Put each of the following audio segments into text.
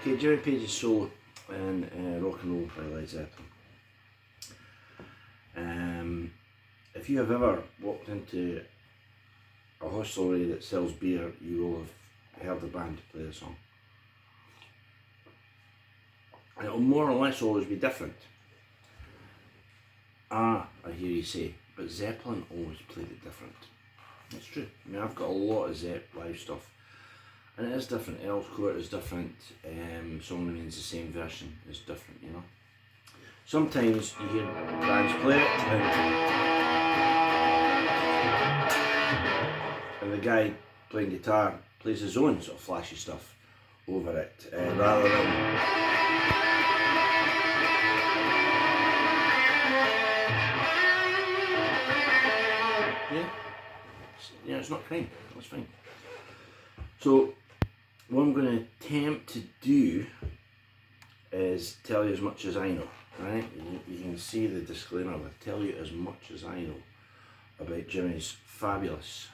Okay, Jimmy Page's solo in Rock and Roll by Led Zeppelin. If you have ever walked into a hostelry that sells beer, you will have heard the band play the song. And it will more or less always be different. I hear you say, but Zeppelin always played it different. It's true. I mean, I've got a lot of Zepp live stuff, and it is different. Earl's Court is different. Song Remains the Same version is different, you know. Sometimes you hear bands play it, and the guy playing guitar plays his own sort of flashy stuff over it, rather than yeah, it's not crime, that's fine. So what I'm going to attempt to do is tell you as much as I know, right? You can see the disclaimer, I'll tell you as much as I know about Jimmy's fabulous.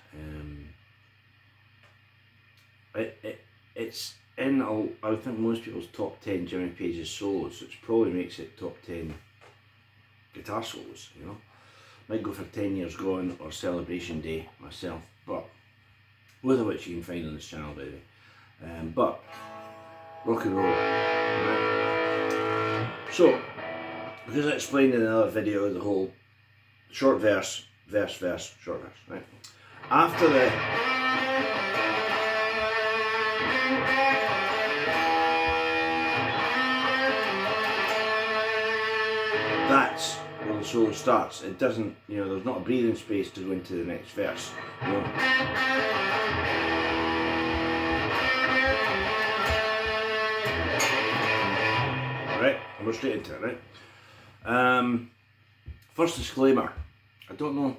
It's in, I think, most people's top 10 Jimmy Page's solos, which probably makes it top 10 guitar solos, you know. Might go for 10 Years Gone or Celebration Day myself, but both of which you can find on this channel, by the way. But rock and roll, right? So, because I explained in another video the whole short verse, verse, verse, short verse, right? After the that's where the solo starts. It doesn't, you know, there's not a breathing space to go into the next verse, you know. Right, and we're straight into it, right? First disclaimer, I don't know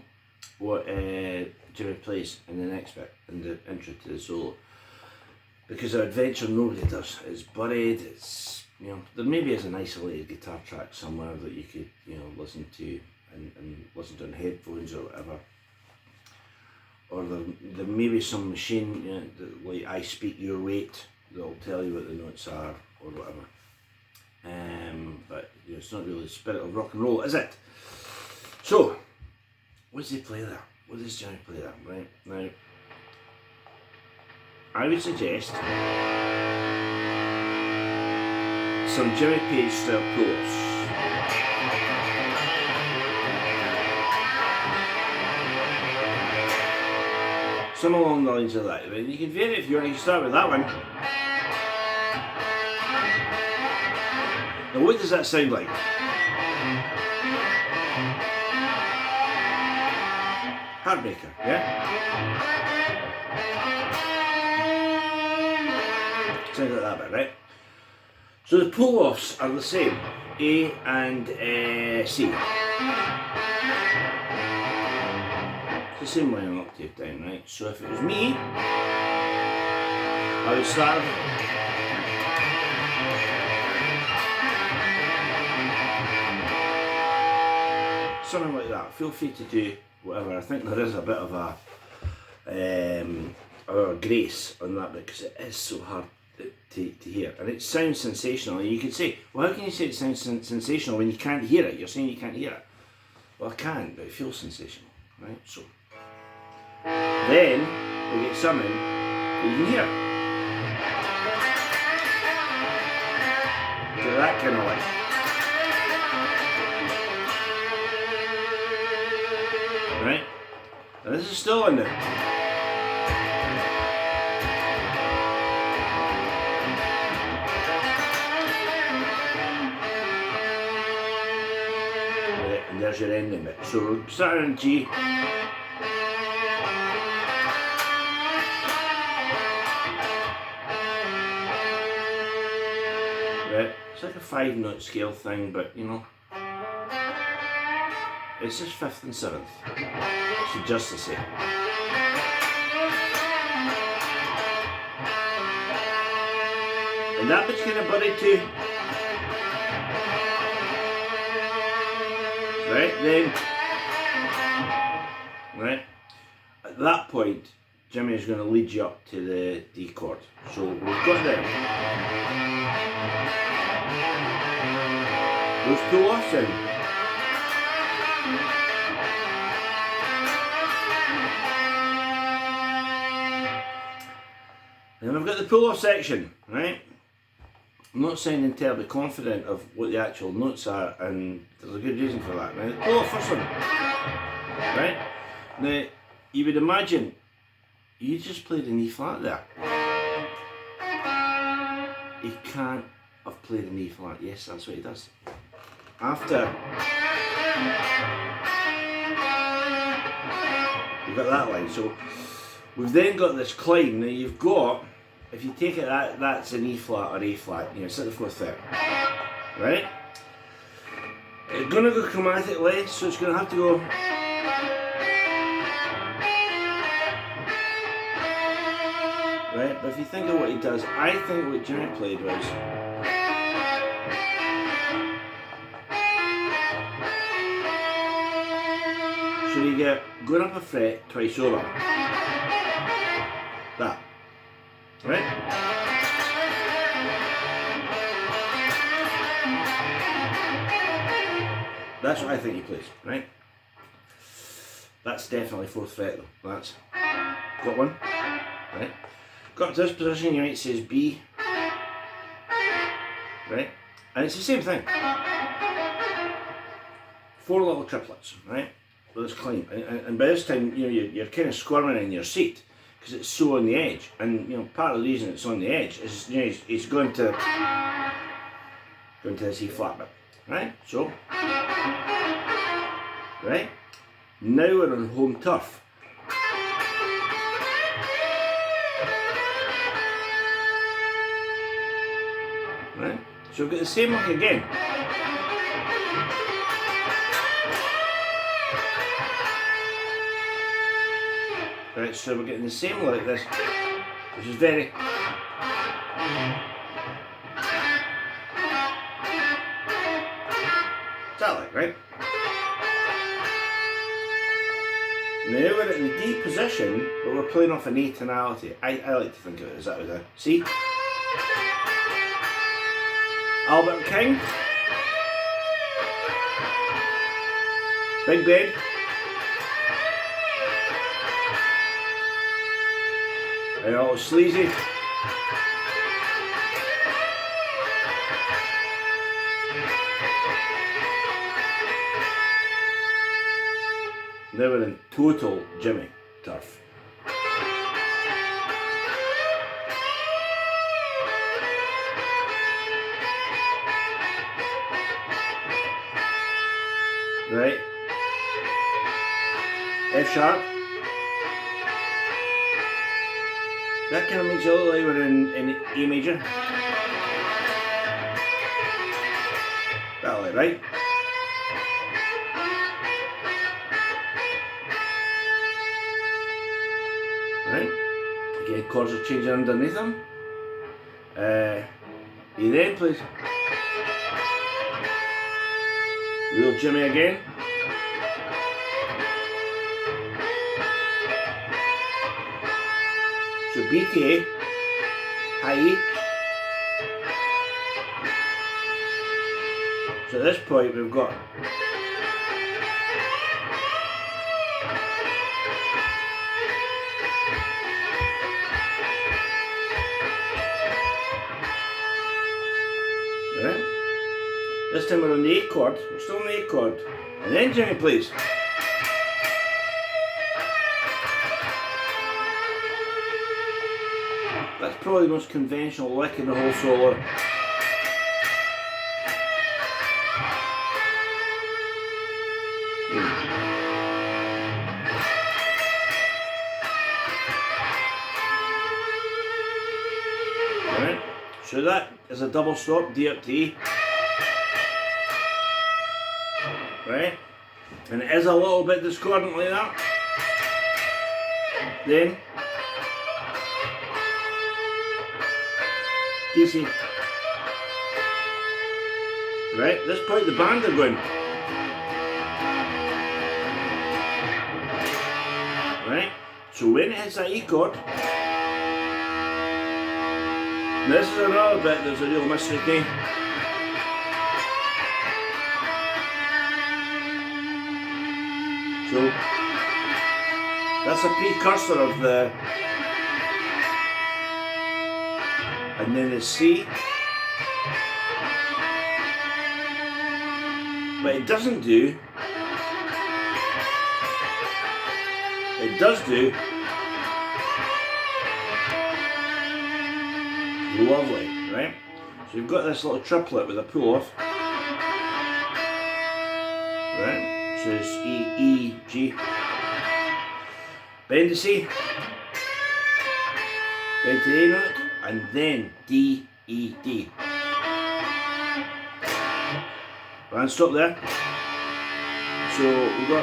what Jimmy plays in the next bit, in the intro to the solo, because I would venture nobody does. It's buried, it's, you know, there maybe is an isolated guitar track somewhere that you could, you know, listen to and listen to on headphones or whatever. Or there may be some machine, you know, like I Speak Your Weight, that'll tell you what the notes are or whatever. But you know, it's not really the spirit of rock and roll, is it? So, what does he play there? What does Jimmy play there? Right, now, I would suggest some Jimmy Page style pull-offs. Some along the lines of that. I mean, you can vary if you want. You can start with that one. Now what does that sound like? Heartbreaker, yeah? Sounds like that bit, right? So the pull-offs are the same, A and C. It's the same line an octave down, right? So if it was me, I would start something like that. Feel free to do whatever. I think there is a bit of a grace on that bit because it is so hard to hear, and it sounds sensational. And you could say, well, how can you say it sounds sensational when you can't hear it? You're saying you can't hear it. Well, I can, but it feels sensational, right? So then we get something that you can hear. So that kind of like. Right? And this is still in there. Right, and there's your ending bit. So we're starting in G. Right, it's like a 5-note scale thing, but you know, it's just 5th and 7th, so just the same. And that bit's kind of buried too. Right, then, right, at that point, Jimmy is going to lead you up to the D chord. So we've got there. those pull-offs in. And I've got the pull-off section, right? I'm not sounding terribly confident of what the actual notes are, and there's a good reason for that. Now, the pull-off first one, right? Now, you would imagine you just played an E flat there. He can't have played an E flat. Yes, that's what he does. After you've got that line, so we've then got this climb. Now you've got, if you take it that's an E flat or A flat, you know, it's at the 4th fret, right? It's going to go chromatically, so it's going to have to go. Right, but if you think of what he does, I think what Jimmy played was so you get going up a fret twice over. That. Right? That's what I think he plays, right? That's definitely 4th fret though. That's got one, right? Got to this position, you might say is B, right? And it's the same thing. 4 little triplets, right? With this climb, and by this time, you know, you're kind of squirming in your seat because it's so on the edge, and you know, part of the reason it's on the edge is, you know, he's going to this E flat bit, right? So, right? Now we're on home turf. Right? So we've got the same lick again. Right, so we're getting the same lick this, which is very. Is that like, right? Now we're in the D position, but we're playing off an A tonality. I like to think of it as that was a C. Albert King, Big Bed, and all sleazy. They were in total Jimmy turf. Right, F sharp. That kind of makes it look like we're in A major. That way, right? Right. Again, chords are changing underneath them. He then plays real Jimmy again. So B to A, high E. So at this point we've got right. This time we're on the A chord, we're still on the A chord, and then Jimmy plays. That's probably the most conventional lick in the whole solo. Right, so that is a double stop, D up to E. Right, and it is a little bit discordant like that. Then DC. Right, at this point the band are going. Right, so when it hits that E chord, this is another bit, there's a real mystery to. So that's a precursor of the, and then the C. But it does do, lovely, right? So you've got this little triplet with a pull off, right? So it's E, E, G, bend to C, bend to A note, and then D, E, D. And stop there. So we've got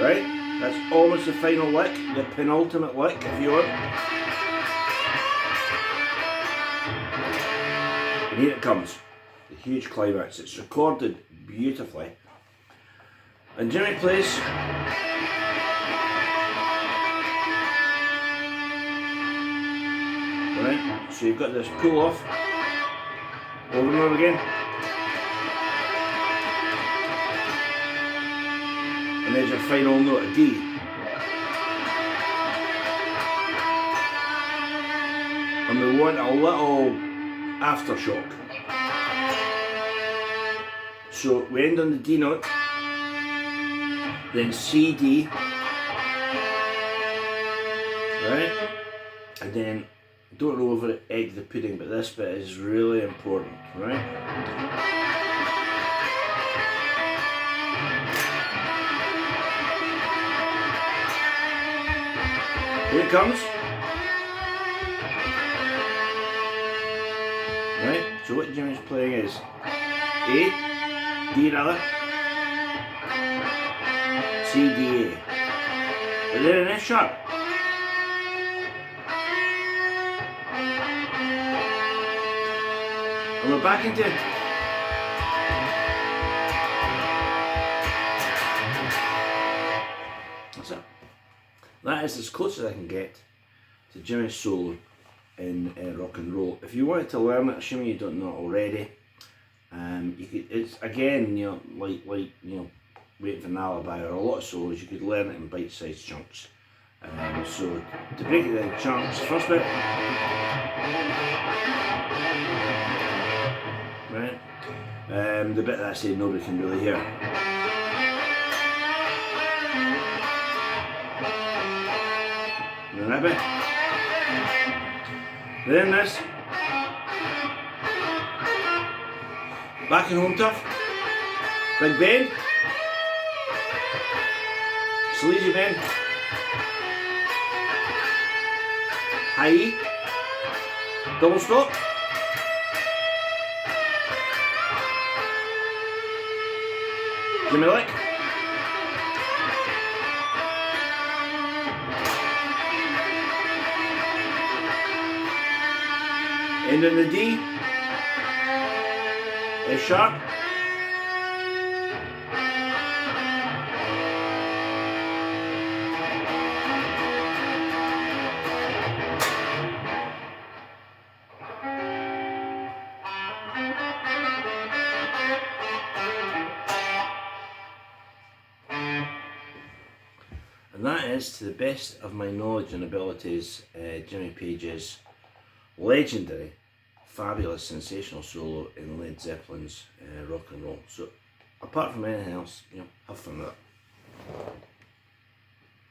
right, that's almost the final lick, the penultimate lick if you want. And here it comes, the huge climax. It's recorded beautifully. And Jimmy plays right, so you've got this pull off over and over again, and there's your final note of D, and we want a little aftershock, so we end on the D note, then C, D, right, and then don't over egg the pudding, but this bit is really important, right? Here it comes. Right, so what Jimmy's playing is A, D rather, C, D, A. But then in F sharp. And we're back into it. That's it. That is as close as I can get to Jimmy's solo in rock and roll. If you wanted to learn it, assuming you don't know it already, you could. It's again, you know, like you know, Waiting for an Alibi or a lot of solos. You could learn it in bite-sized chunks. So to break it down chunks, first bit. Right, the bit that I say nobody can really hear. And then that bit. Then this. Back and home tough. Big bend. Sleazy bend. High E. Double stop. Give me a lick. End in the D. F sharp. And that is, to the best of my knowledge and abilities, Jimmy Page's legendary, fabulous, sensational solo in Led Zeppelin's Rock and Roll. So, apart from anything else, you know, have fun with it.